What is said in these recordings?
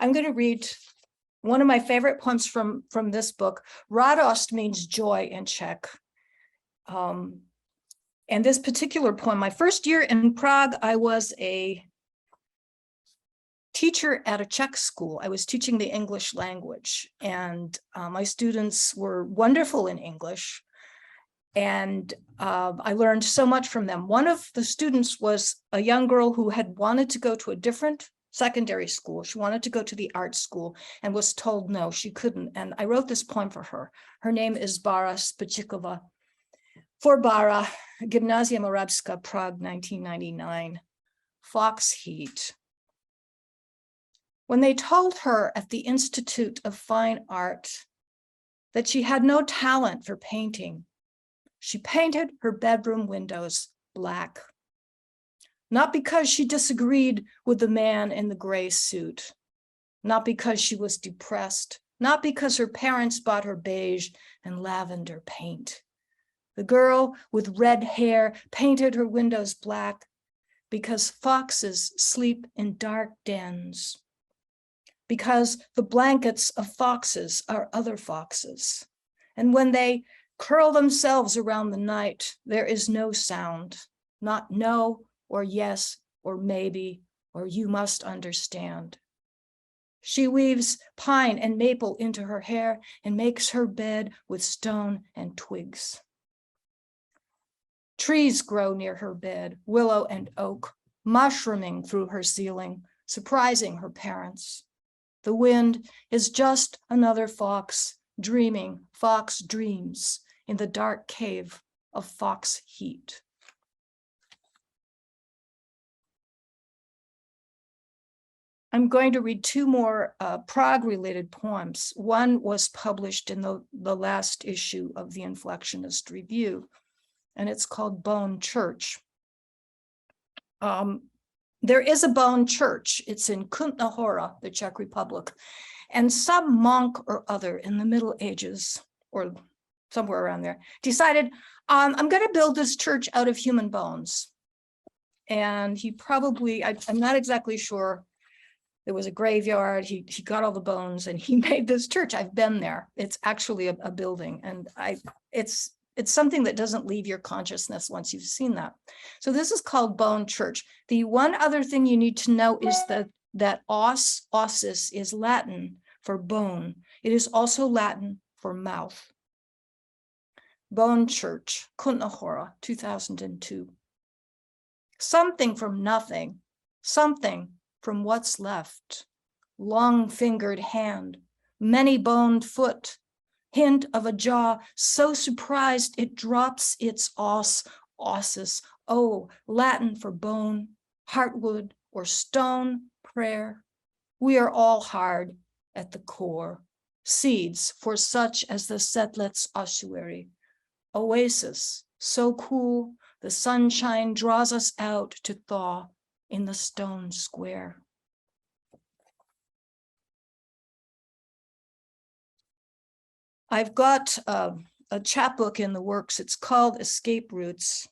I'm going to read one of my favorite poems from this book. Radost means joy in Czech. And this particular poem, my first year in Prague, I was a teacher at a Czech school. I was teaching the English language, and my students were wonderful in English. And I learned so much from them. One of the students was a young girl who had wanted to go to a different secondary school. She wanted to go to the art school and was told no, she couldn't. And I wrote this poem for her. Her name is Bara Spachikova. For Bara, Gymnazia Moravska, Prague, 1999. Fox Heat. When they told her at the Institute of Fine Art that she had no talent for painting, she painted her bedroom windows black. Not because she disagreed with the man in the gray suit, not because she was depressed, not because her parents bought her beige and lavender paint. The girl with red hair painted her windows black because foxes sleep in dark dens, because the blankets of foxes are other foxes. And when they curl themselves around the night, there is no sound, not no or yes or maybe or you must understand. She weaves pine and maple into her hair and makes her bed with stone and twigs. Trees grow near her bed, willow and oak, mushrooming through her ceiling, surprising her parents. The wind is just another fox dreaming fox dreams in the dark cave of fox heat. I'm going to read two more Prague-related poems. One was published in the last issue of the Inflectionist Review, and it's called Bone Church. There is a bone church. It's in Kutná Hora, the Czech Republic, and some monk or other in the Middle Ages, or somewhere around there, decided, I'm going to build this church out of human bones. And he probably, I'm not exactly sure, there was a graveyard, he got all the bones and he made this church. I've been there. It's actually a building, and it's something that doesn't leave your consciousness once you've seen that. So this is called Bone Church. The one other thing you need to know is that ossus is Latin for bone. It is also Latin for mouth. Bone Church, Kutná Hora, 2002. Something from nothing, something from what's left. Long-fingered hand, many-boned foot, hint of a jaw so surprised it drops its ossus. Oh, Latin for bone, heartwood, or stone, prayer. We are all hard at the core. Seeds for such as the Setlets ossuary. Oasis, so cool, the sunshine draws us out to thaw in the stone square. I've got a chapbook in the works. It's called Escape Routes,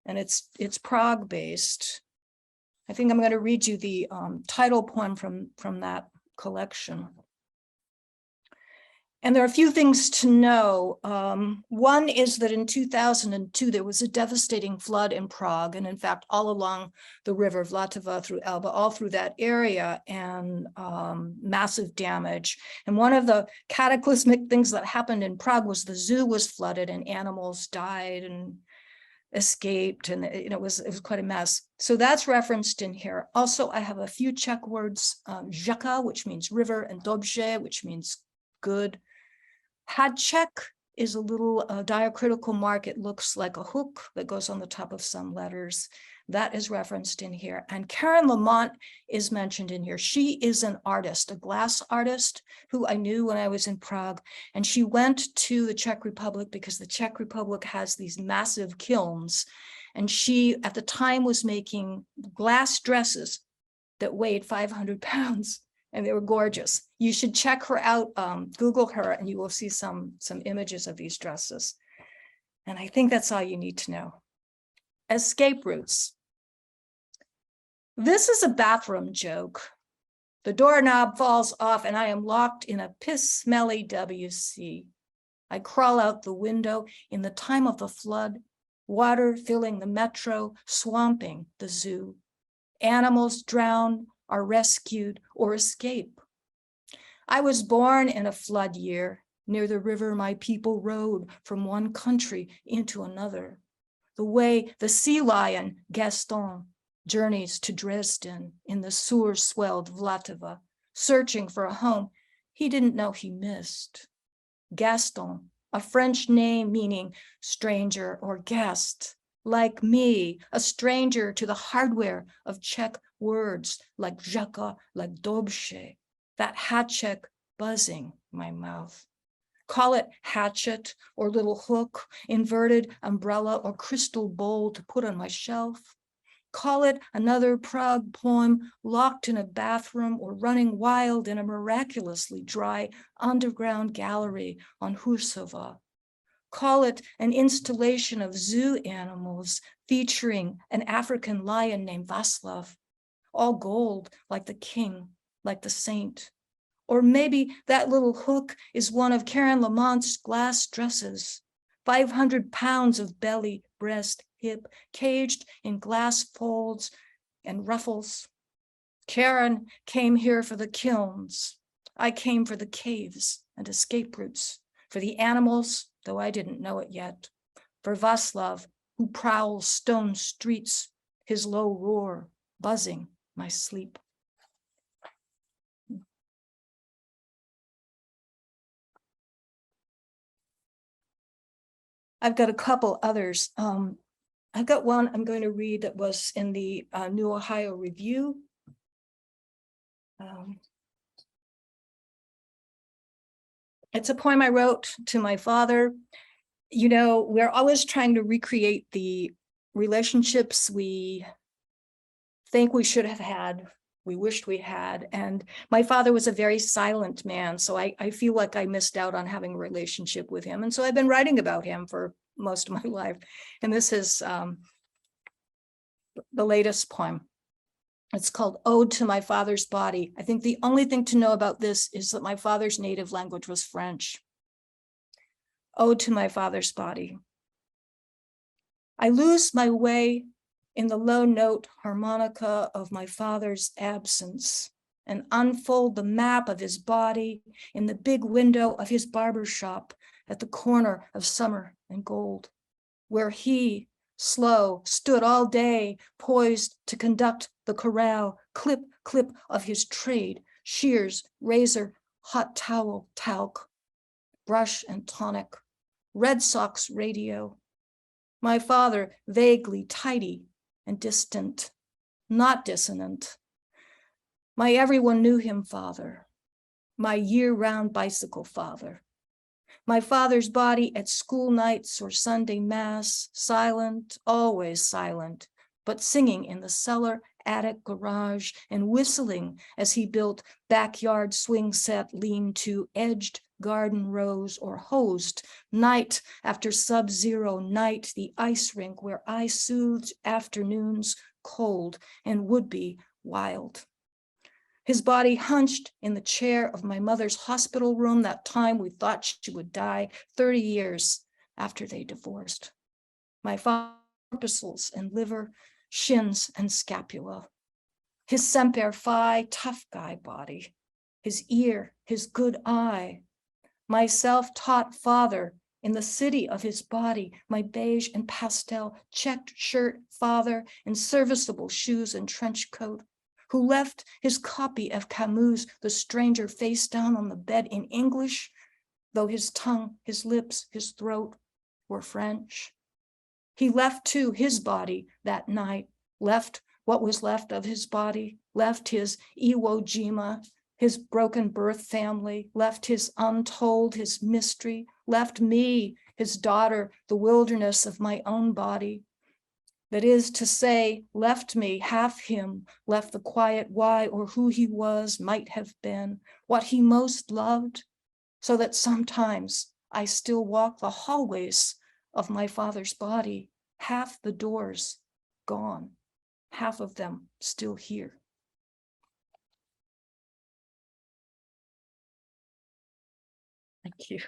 and it's Prague-based. I think I'm going to read you the title poem from that collection. And there are a few things to know. One is that in 2002, there was a devastating flood in Prague, and in fact, all along the river Vltava through Elba, all through that area, and massive damage. And one of the cataclysmic things that happened in Prague was the zoo was flooded and animals died and escaped, and it was quite a mess. So that's referenced in here. Also, I have a few Czech words, rzeka, which means river, and dobře, which means good. Hadček is a little diacritical mark. It looks like a hook that goes on the top of some letters. That is referenced in here. And Karen Lamont is mentioned in here. She is an artist, a glass artist who I knew when I was in Prague. And she went to the Czech Republic because the Czech Republic has these massive kilns. And she, at the time, was making glass dresses that weighed 500 pounds. And they were gorgeous. You should check her out, Google her, and you will see some images of these dresses. And I think that's all you need to know. Escape routes. This is a bathroom joke. The doorknob falls off and I am locked in a piss-smelly WC. I crawl out the window in the time of the flood, water filling the metro, swamping the zoo. Animals drown, are rescued, or escape. I was born in a flood year. Near the river, my people rode from one country into another. The way the sea lion, Gaston, journeys to Dresden in the sewer-swelled Vltava, searching for a home he didn't know he missed. Gaston, a French name meaning stranger or guest, like me, a stranger to the hardware of Czech words like Jaka, like Dobše, that hatchet buzzing my mouth. Call it hatchet or little hook, inverted umbrella or crystal bowl to put on my shelf. Call it another Prague poem locked in a bathroom or running wild in a miraculously dry underground gallery on Hursova. Call it an installation of zoo animals featuring an African lion named Václav, all gold like the king, like the saint. Or maybe that little hook is one of Karen Lamont's glass dresses, 500 pounds of belly, breast, hip, caged in glass folds and ruffles. Karen came here for the kilns. I came for the caves and escape routes, for the animals, though I didn't know it yet, for Václav, who prowls stone streets, his low roar buzzing my sleep. I've got a couple others. I've got one I'm going to read that was in the New Ohio Review. It's a poem I wrote to my father. You know, we're always trying to recreate the relationships we think we should have had, we wished we had. And my father was a very silent man, so I feel like I missed out on having a relationship with him. And so I've been writing about him for most of my life. And this is the latest poem. It's called Ode to My Father's Body. I think the only thing to know about this is that my father's native language was French. Ode to My Father's Body. I lose my way in the low note harmonica of my father's absence and unfold the map of his body in the big window of his barber shop at the corner of Summer and Gold, where he, slow, stood all day, poised to conduct the corral, clip, clip of his trade, shears, razor, hot towel, talc, brush and tonic, Red Sox radio. My father, vaguely tidy and distant, not dissonant. My everyone knew him father, my year-round bicycle father. My father's body at school nights or Sunday mass, silent, always silent, but singing in the cellar, attic, garage, and whistling as he built backyard swing set lean-to edged garden rows or hosed night after sub-zero night the ice rink where I soothed afternoons cold and would be wild. His body hunched in the chair of my mother's hospital room that time we thought she would die 30 years after they divorced. My father's corpuscles and liver, shins and scapula. His semper fi, tough guy body. His ear, his good eye. My self-taught father in the city of his body, my beige and pastel checked shirt father in serviceable shoes and trench coat, who left his copy of Camus' The Stranger face down on the bed in English, though his tongue, his lips, his throat were French. He left too his body that night, left what was left of his body, left his Iwo Jima, his broken birth family, left his untold, his mystery, left me, his daughter, the wilderness of my own body. That is to say, left me, half him, left the quiet why or who he was, might have been, what he most loved, so that sometimes I still walk the hallways of my father's body, half the doors gone, half of them still here. Thank you.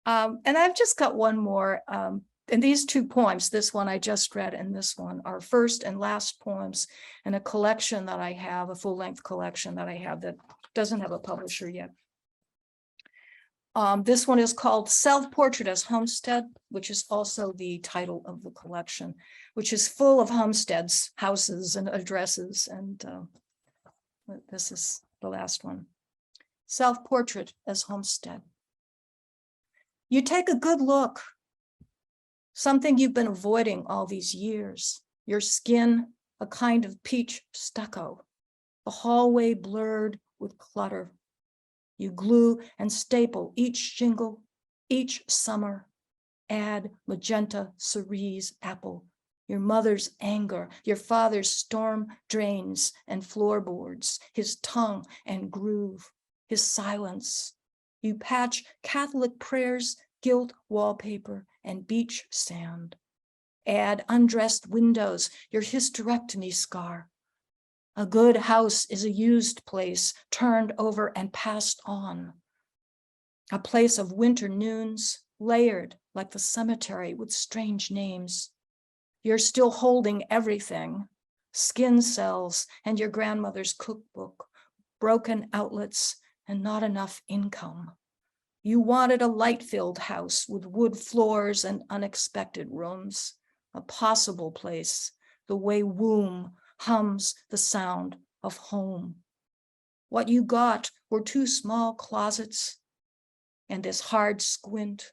And I've just got one more. And these two poems, this one I just read and this one, are first and last poems in a collection that I have, a full-length collection that I have that doesn't have a publisher yet. This one is called Self-Portrait as Homestead, which is also the title of the collection, which is full of homesteads, houses, and addresses. And this is the last one. Self-Portrait as Homestead. You take a good look. Something you've been avoiding all these years. Your skin, a kind of peach stucco. The hallway blurred with clutter. You glue and staple each shingle, each summer. Add magenta cerise apple. Your mother's anger, your father's storm drains and floorboards, his tongue and groove, his silence. You patch Catholic prayers, gilt wallpaper, and beach sand. Add undressed windows, your hysterectomy scar. A good house is a used place, turned over and passed on. A place of winter noons, layered like the cemetery with strange names. You're still holding everything, skin cells and your grandmother's cookbook, broken outlets and not enough income. You wanted a light-filled house with wood floors and unexpected rooms, a possible place, the way womb hums the sound of home. What you got were 2 small closets and this hard squint,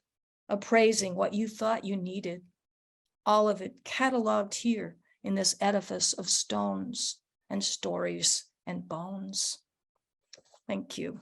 appraising what you thought you needed. All of it cataloged here in this edifice of stones and stories and bones. Thank you.